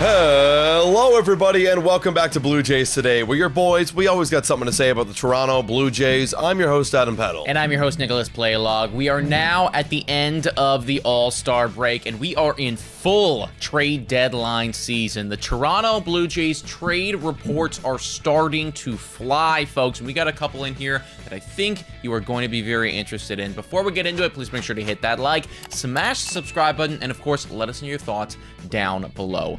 Hello, everybody, and welcome back to Blue Jays Today. We're your boys. We always got something to say about the Toronto Blue Jays. I'm your host, Adam Peddle. And I'm your host, Nicholas Playlog. We are now at the end of the All-Star break, and we are in full trade deadline season. The Toronto Blue Jays trade reports are starting to fly, folks. And we got a couple in here that I think you are going to be very interested in. Before we get into it, please make sure to hit that like, smash the subscribe button, and of course, let us know your thoughts down below.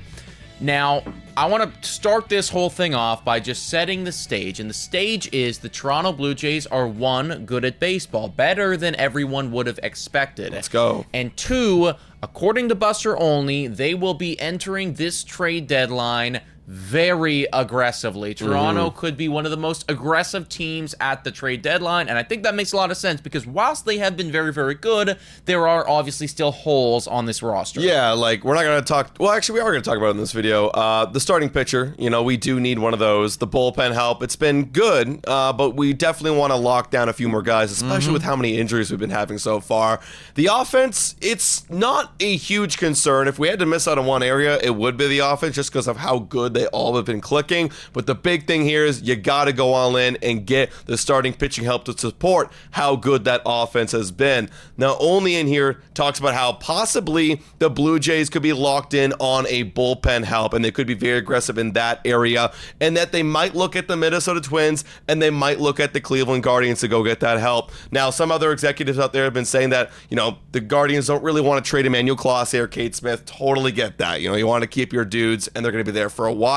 Now, I want to start this whole thing off by just setting the stage. And the stage is the Toronto Blue Jays are, one, good at baseball, better than everyone would have expected. Let's go. And two, according to Buster Olney, they will be entering this trade deadline very aggressively. Toronto could be one of the most aggressive teams at the trade deadline, and I think that makes a lot of sense because whilst they have been very, very good, there are obviously still holes on this roster. Yeah, like, we're not going to talk... Well, actually, we are going to talk about it in this video. The starting pitcher, you know, we do need one of those. The bullpen help, it's been good, but we definitely want to lock down a few more guys, especially with how many injuries we've been having so far. The offense, it's not a huge concern. If we had to miss out on one area, it would be the offense just because of how good they all have been clicking. But the big thing here is you got to go all in and get the starting pitching help to support how good that offense has been. Now, Only in here talks about how possibly the Blue Jays could be locked in on a bullpen help, and they could be very aggressive in that area, and that they might look at the Minnesota Twins and they might look at the Cleveland Guardians to go get that help. Now, some other executives out there have been saying that, you know, the Guardians don't really want to trade Emmanuel Clase or Cade Smith. Totally get that. You know, you want to keep your dudes, and they're going to be there for a while.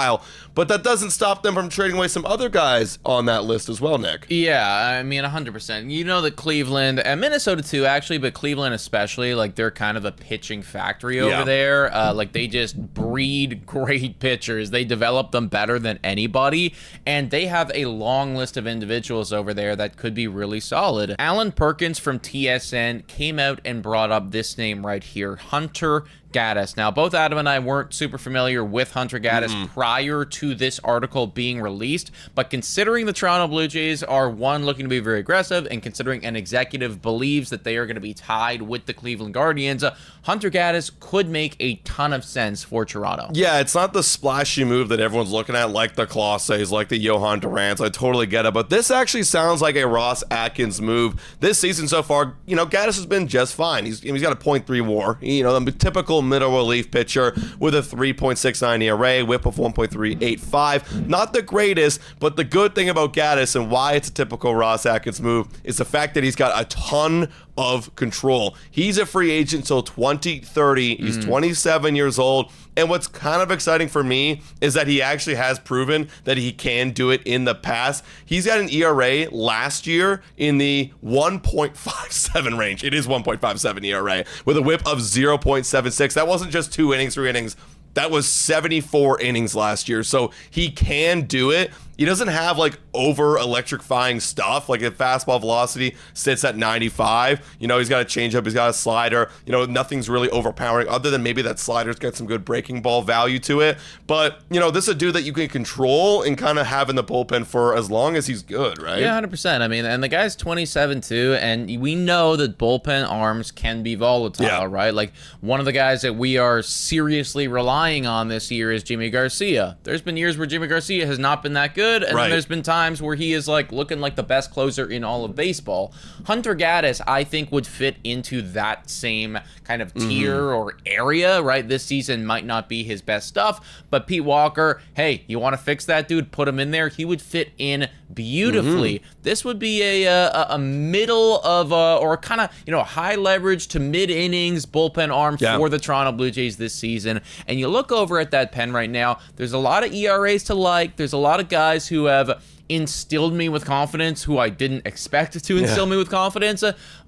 But that doesn't stop them from trading away some other guys on that list as well, Nick. Yeah, I mean, 100%. You know that Cleveland, and Minnesota too, actually, but Cleveland especially, like, they're kind of a pitching factory over there. Like, they just breed great pitchers. They develop them better than anybody, and they have a long list of individuals over there that could be really solid. Alan Perkins from TSN came out and brought up this name right here, Hunter Gaddis. Now, both Adam and I weren't super familiar with Hunter Gaddis prior to this article being released, but considering the Toronto Blue Jays are, one, looking to be very aggressive, and considering an executive believes that they are going to be tied with the Cleveland Guardians, Hunter Gaddis could make a ton of sense for Toronto. Yeah, it's not the splashy move that everyone's looking at, like the Clases, like the Johan Durants. I totally get it, but this actually sounds like a Ross Atkins move. This season so far, you know, Gaddis has been just fine. He's got a .3 WAR, you know, the typical middle relief pitcher with a 3.69 ERA, whip of 1.385. Not the greatest, but the good thing about Gaddis and why it's a typical Ross Atkins move is the fact that he's got a ton of control. He's a free agent till 2030. He's 27 years old. And what's kind of exciting for me is that he actually has proven that he can do it in the past. He's got an ERA last year in the 1.57 range. It is 1.57 ERA with a whip of 0.76. That wasn't just 2 innings, 3 innings. That was 74 innings last year. So he can do it. He doesn't have like over electrifying stuff. Like if fastball velocity sits at 95, you know, he's got a changeup, he's got a slider, you know, nothing's really overpowering other than maybe that slider's got some good breaking ball value to it. But, you know, this is a dude that you can control and kind of have in the bullpen for as long as he's good, right? Yeah, 100%. I mean, and the guy's 27 too, and we know that bullpen arms can be volatile, right? Like one of the guys that we are seriously relying on this year is Jimmy Garcia. There's been years where Jimmy Garcia has not been that good. And then there's been times where he is like looking like the best closer in all of baseball. Hunter Gaddis, I think, would fit into that same kind of tier or area, right? This season might not be his best stuff, but Pete Walker, hey, you want to fix that dude? Put him in there. He would fit in beautifully. This would be a middle of or kind of, you know, high leverage to mid innings bullpen arm for the Toronto Blue Jays this season. And you look over at that pen right now, there's a lot of ERAs to like. There's a lot of guys who have instilled me with confidence who I didn't expect to instill me with confidence,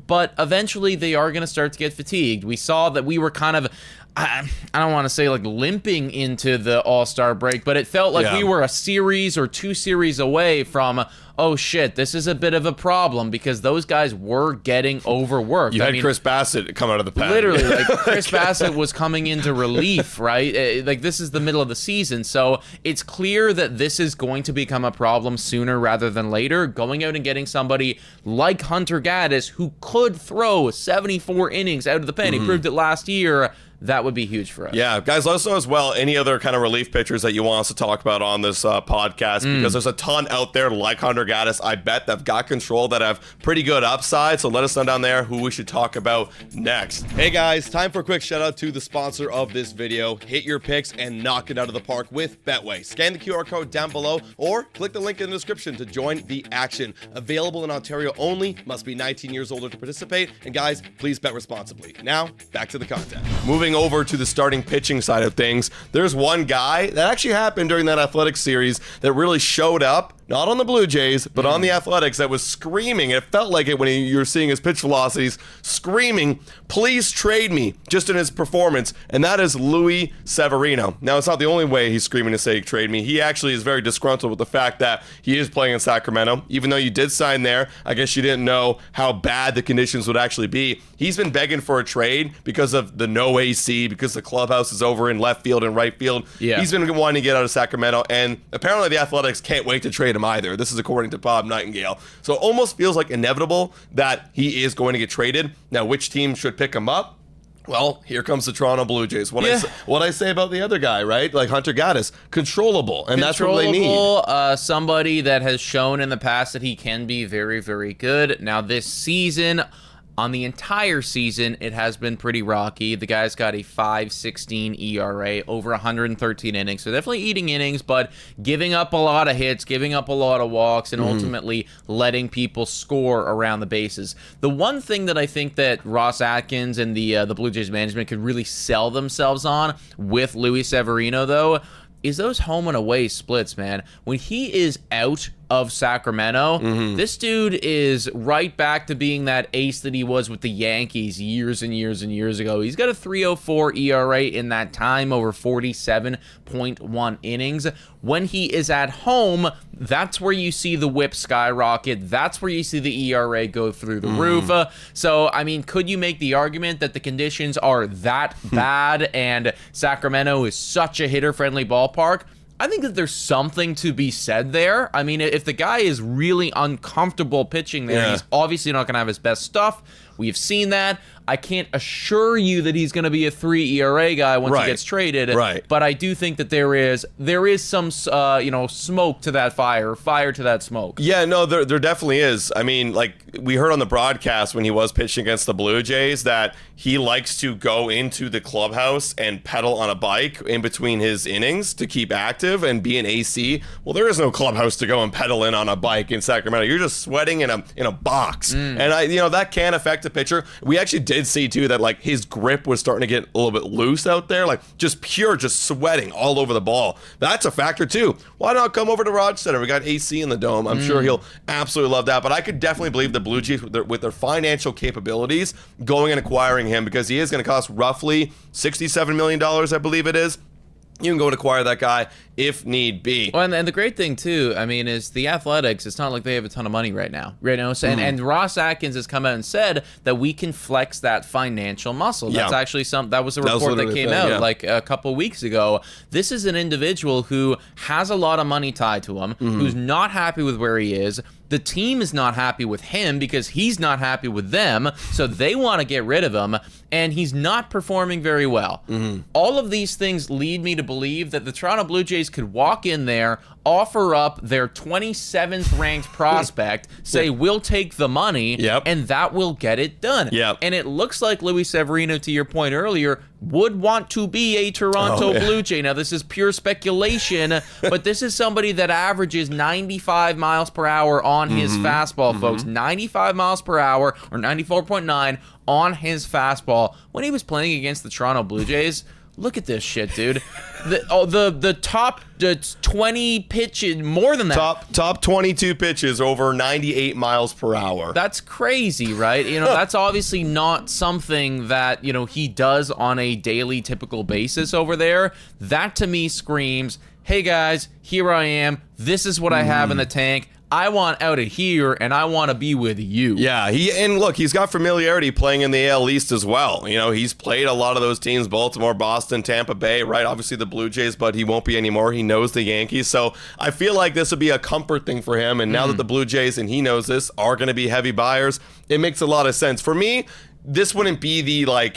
but eventually they are going to start to get fatigued. We saw that we were kind of, I don't want to say like limping into the All-Star break, but it felt like we were a series or 2 series away from, oh shit, this is a bit of a problem because those guys were getting overworked. You had Chris Bassett come out of the pen. Literally, like Chris Bassett was coming into relief, right? Like this is the middle of the season, so it's clear that this is going to become a problem sooner rather than later. Going out and getting somebody like Hunter Gaddis who could throw 74 innings out of the pen. He proved it last year. That that would be huge for us. Yeah, guys, let us know as well any other kind of relief pitchers that you want us to talk about on this podcast, because there's a ton out there like Hunter Gaddis, I bet, that have got control, that have pretty good upside. So let us know down there who we should talk about next. Hey guys, time for a quick shout out to the sponsor of this video. Hit your picks and knock it out of the park with Betway. Scan the QR code down below or click the link in the description to join the action. Available in Ontario only, must be 19 years older to participate, and guys, please bet responsibly. Now, back to the content. Moving over to the starting pitching side of things, there's one guy that actually happened during that Athletics series that really showed up, not on the Blue Jays, but on the Athletics, that was screaming. It felt like it when you were seeing his pitch velocities, screaming, please trade me, just in his performance, and that is Luis Severino. Now, it's not the only way he's screaming to say trade me. He actually is very disgruntled with the fact that he is playing in Sacramento. Even though you did sign there, I guess you didn't know how bad the conditions would actually be. He's been begging for a trade because of the no AC, because the clubhouse is over in left field and right field. Yeah. He's been wanting to get out of Sacramento, and apparently the Athletics can't wait to trade him either. This is according to Bob Nightingale. So it almost feels like inevitable that he is going to get traded. Now, which team should pick him up? Well, here comes the Toronto Blue Jays. What I say about the other guy, right? Like Hunter Gaddis, controllable, and that's what they need. Somebody that has shown in the past that he can be very, very good. Now, this season, on the entire season, it has been pretty rocky. The guy's got a 5.16 ERA, over 113 innings. So definitely eating innings, but giving up a lot of hits, giving up a lot of walks, and ultimately letting people score around the bases. The one thing that I think that Ross Atkins and the Blue Jays management could really sell themselves on with Luis Severino, though, is those home and away splits, man. When he is out of Sacramento, this dude is right back to being that ace that he was with the Yankees years and years and years ago. He's got a 3.04 ERA in that time, over 47.1 innings. When he is at home, that's where you see the whip skyrocket. That's where you see the ERA go through the roof. So, I mean, could you make the argument that the conditions are that bad and Sacramento is such a hitter-friendly ballpark? I think that there's something to be said there. I mean, if the guy is really uncomfortable pitching there, he's obviously not going to have his best stuff. We've seen that. I can't assure you that he's going to be a 3 ERA guy once he gets traded. But I do think that there is some smoke to that fire to that smoke. Yeah, no, there definitely is. I mean, like we heard on the broadcast when he was pitching against the Blue Jays that he likes to go into the clubhouse and pedal on a bike in between his innings to keep active and be an AC. Well, there is no clubhouse to go and pedal in on a bike in Sacramento. You're just sweating in a box, and that can affect a pitcher. We actually did see too that like his grip was starting to get a little bit loose out there, like just sweating all over the ball. That's a factor too. Why not come over to Rogers Center? We got AC in the dome. I'm sure he'll absolutely love that. But I could definitely believe the Blue Jays with their financial capabilities going and acquiring him, because he is going to cost roughly $67 million, I believe it is. You can go and acquire that guy if need be. Well, and the great thing, too, I mean, is the Athletics, it's not like they have a ton of money right now. Right now, and Ross Atkins has come out and said that we can flex that financial muscle. That's actually that was a report that came out like a couple weeks ago. This is an individual who has a lot of money tied to him, who's not happy with where he is. The team is not happy with him because he's not happy with them, so they want to get rid of him, and he's not performing very well. All of these things lead me to believe that the Toronto Blue Jays could walk in there, offer up their 27th ranked prospect, say, we'll take the money, and that will get it done. And it looks like Luis Severino, to your point earlier, would want to be a Toronto Blue Jay. Now, this is pure speculation, but this is somebody that averages 95 miles per hour on his fastball, folks. 95 miles per hour, or 94.9 on his fastball. When he was playing against the Toronto Blue Jays, look at this shit, dude. The top 20 pitches, more than that. Top 22 pitches over 98 miles per hour. That's crazy, right? That's obviously not something that, he does on a daily typical basis over there. That to me screams, hey guys, here I am. This is what I have in the tank. I want out of here, and I want to be with you. Yeah, he's got familiarity playing in the AL East as well. He's played a lot of those teams, Baltimore, Boston, Tampa Bay, right? Obviously the Blue Jays, but he won't be anymore. He knows the Yankees. So I feel like this would be a comfort thing for him. And now that the Blue Jays, and he knows this, are going to be heavy buyers, it makes a lot of sense. For me, this wouldn't be the,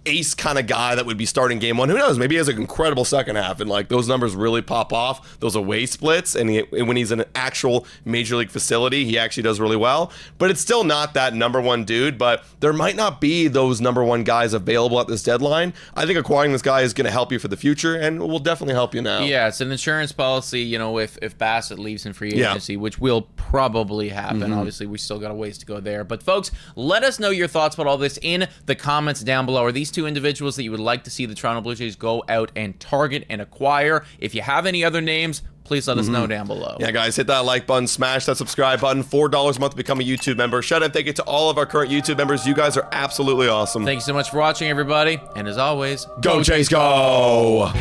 ace kind of guy that would be starting game one. Who knows? Maybe he has an incredible second half and like those numbers really pop off, those away splits, and when he's in an actual major league facility, he actually does really well. But it's still not that number one dude, but there might not be those number one guys available at this deadline. I think acquiring this guy is going to help you for the future and will definitely help you now. Yeah, it's an insurance policy, you know, if Bassett leaves in free agency, which will probably happen. Obviously, we still got a ways to go there. But folks, let us know your thoughts about all this in the comments down below. Are these two individuals that you would like to see the Toronto Blue Jays go out and target and acquire? If you have any other names, please let us know down below. Yeah, guys, hit that like button, smash that subscribe button. $4 a month to become a YouTube member. Shout out, thank you to all of our current YouTube members. You guys are absolutely awesome. Thank you so much for watching, everybody. And as always, Go Jays, go!